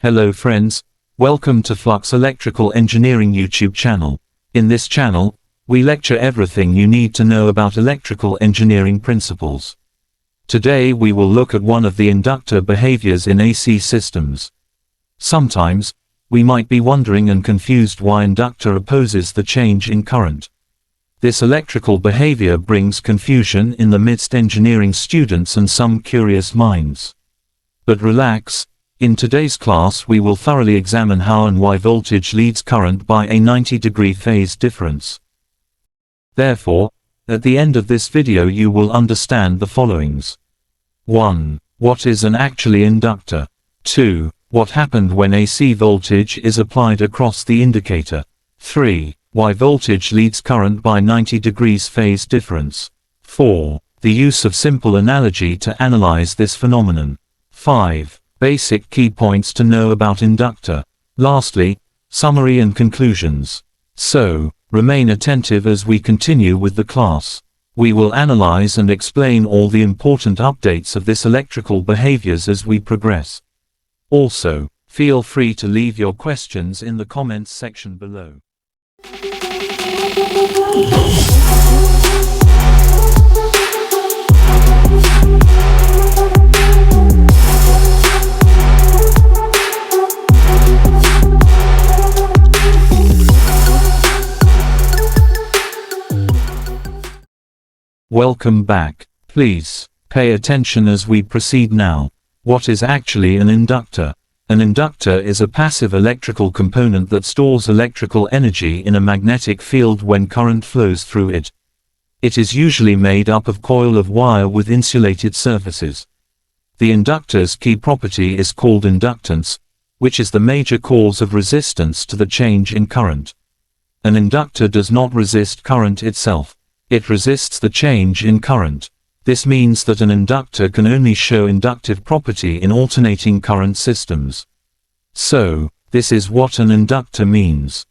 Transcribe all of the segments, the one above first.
Hello friends, welcome to Flux Electrical Engineering YouTube channel. In this channel, we lecture everything you need to know about electrical engineering principles. Today we will look at one of the inductor behaviors in AC systems. Sometimes, we might be wondering and confused why inductor opposes the change in current. This electrical behavior brings confusion in the midst engineering students and some curious minds. But relax, in today's class we will thoroughly examine how and why voltage leads current by a 90-degree phase difference. Therefore, at the end of this video you will understand the followings. 1. What is an actually inductor? 2. What happened when AC voltage is applied across the indicator? 3. Why voltage leads current by 90 degrees phase difference? 4. The use of simple analogy to analyze this phenomenon. 5. Basic key points to know about inductor. Lastly, summary and conclusions. So, remain attentive as we continue with the class. We will analyze and explain all the important updates of this electrical behaviors as we progress. Also, feel free to leave your questions in the comments section below. Welcome back. Please, pay attention as we proceed now. What is actually an inductor? An inductor is a passive electrical component that stores electrical energy in a magnetic field when current flows through it. It is usually made up of coil of wire with insulated surfaces. The inductor's key property is called inductance, which is the major cause of resistance to the change in current. An inductor does not resist current itself. It resists the change in current. This means that an inductor can only show inductive property in alternating current systems. So, this is what an inductor means.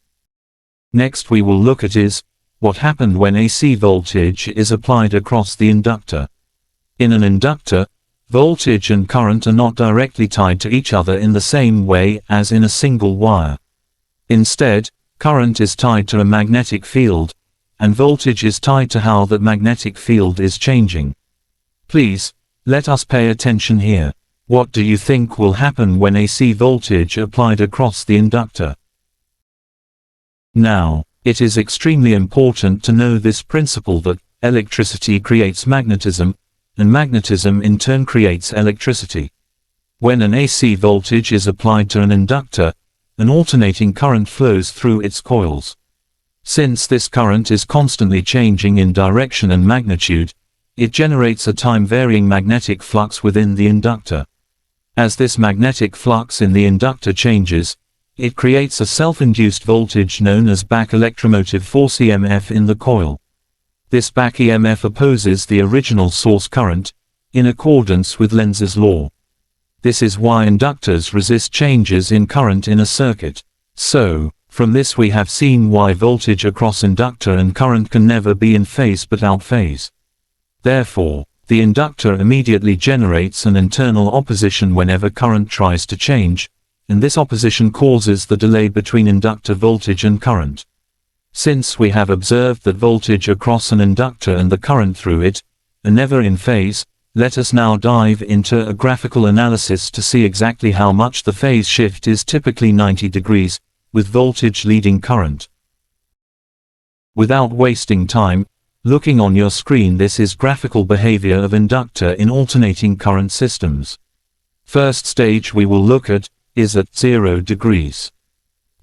Next we will look at what happened when AC voltage is applied across the inductor. In an inductor, voltage and current are not directly tied to each other in the same way as in a single wire. Instead, current is tied to a magnetic field, and voltage is tied to how that magnetic field is changing. Please, let us pay attention here. What do you think will happen when AC voltage applied across the inductor? Now, it is extremely important to know this principle that electricity creates magnetism, and magnetism in turn creates electricity. When an AC voltage is applied to an inductor, an alternating current flows through its coils. Since this current is constantly changing in direction and magnitude, it generates a time-varying magnetic flux within the inductor. As this magnetic flux in the inductor changes, it creates a self-induced voltage known as back electromotive force EMF in the coil. This back EMF opposes the original source current, in accordance with Lenz's law. This is why inductors resist changes in current in a circuit. So, from this we have seen why voltage across inductor and current can never be in phase but out phase. Therefore, the inductor immediately generates an internal opposition whenever current tries to change, and this opposition causes the delay between inductor voltage and current. Since we have observed that voltage across an inductor and the current through it are never in phase, let us now dive into a graphical analysis to see exactly how much the phase shift is typically 90 degrees, with voltage leading current. Without wasting time, looking on your screen, this is graphical behavior of inductor in alternating current systems. First stage we will look at is at 0 degrees.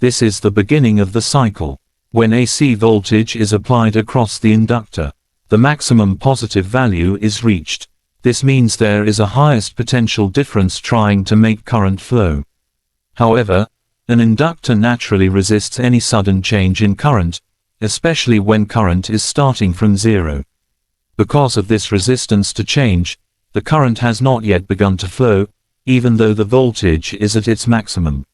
This is the beginning of the cycle. When AC voltage is applied across the inductor, the maximum positive value is reached. This means there is a highest potential difference trying to make current flow. However, an inductor naturally resists any sudden change in current, especially when current is starting from zero. Because of this resistance to change, the current has not yet begun to flow, even though the voltage is at its maximum.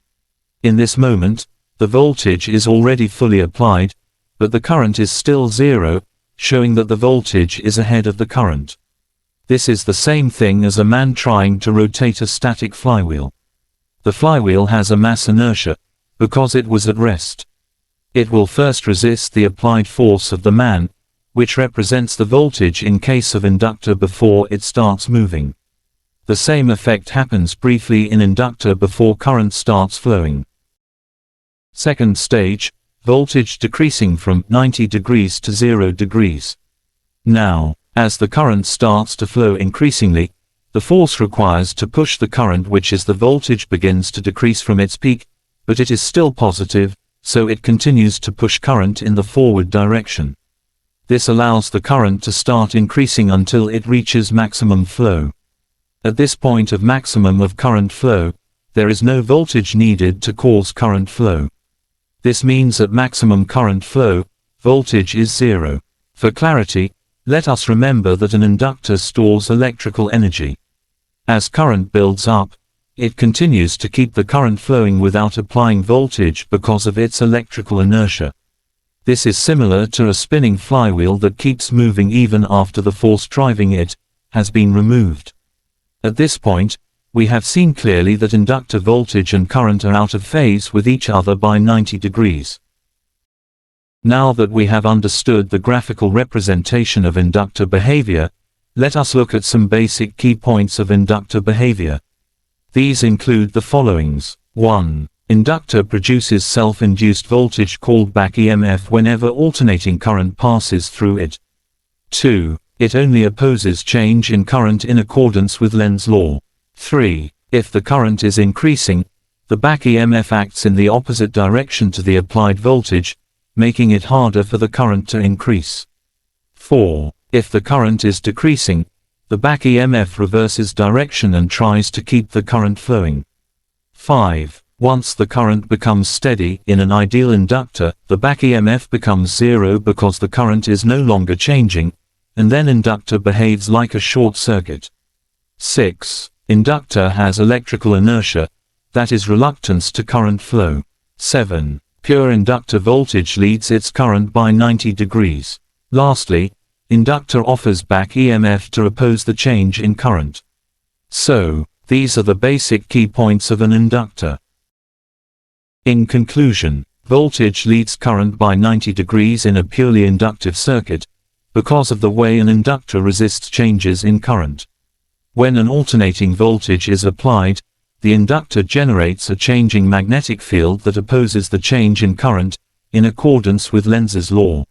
In this moment, the voltage is already fully applied, but the current is still zero, showing that the voltage is ahead of the current. This is the same thing as a man trying to rotate a static flywheel. The flywheel has a mass inertia, because it was at rest. It will first resist the applied force of the man, which represents the voltage in case of inductor before it starts moving. The same effect happens briefly in inductor before current starts flowing. Second stage, voltage decreasing from 90 degrees to 0 degrees. Now, as the current starts to flow increasingly, the force requires to push the current, which is the voltage, begins to decrease from its peak, but it is still positive, so it continues to push current in the forward direction. This allows the current to start increasing until it reaches maximum flow. At this point of maximum of current flow, there is no voltage needed to cause current flow. This means at maximum current flow, voltage is zero. For clarity, let us remember that an inductor stores electrical energy. As current builds up, it continues to keep the current flowing without applying voltage because of its electrical inertia. This is similar to a spinning flywheel that keeps moving even after the force driving it has been removed. At this point, we have seen clearly that inductor voltage and current are out of phase with each other by 90 degrees. Now that we have understood the graphical representation of inductor behavior, let us look at some basic key points of inductor behavior. These include the followings. 1. Inductor produces self-induced voltage called back EMF whenever alternating current passes through it. 2. It only opposes change in current in accordance with Lenz's law. 3. If the current is increasing, the back EMF acts in the opposite direction to the applied voltage, making it harder for the current to increase. 4. If the current is decreasing, the back EMF reverses direction and tries to keep the current flowing. 5. Once the current becomes steady in an ideal inductor, the back EMF becomes zero because the current is no longer changing, and then inductor behaves like a short circuit. 6. Inductor has electrical inertia, that is reluctance to current flow. 7. Pure inductor voltage leads its current by 90 degrees. Lastly, inductor offers back EMF to oppose the change in current. So, these are the basic key points of an inductor. In conclusion, voltage leads current by 90 degrees in a purely inductive circuit, because of the way an inductor resists changes in current. When an alternating voltage is applied, the inductor generates a changing magnetic field that opposes the change in current, in accordance with Lenz's law.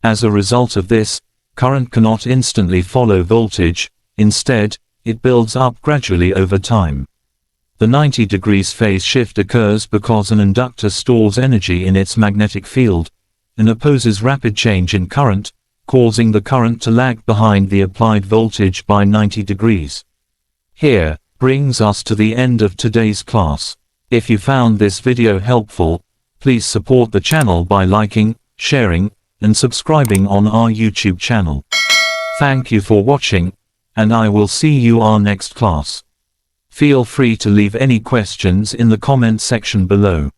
As a result of this, current cannot instantly follow voltage, instead, it builds up gradually over time. The 90 degrees phase shift occurs because an inductor stores energy in its magnetic field, and opposes rapid change in current, causing the current to lag behind the applied voltage by 90 degrees. Here brings us to the end of today's class. If you found this video helpful, please support the channel by liking, sharing, and subscribing on our YouTube channel. Thank you for watching, and I will see you our next class. Feel free to leave any questions in the comment section below.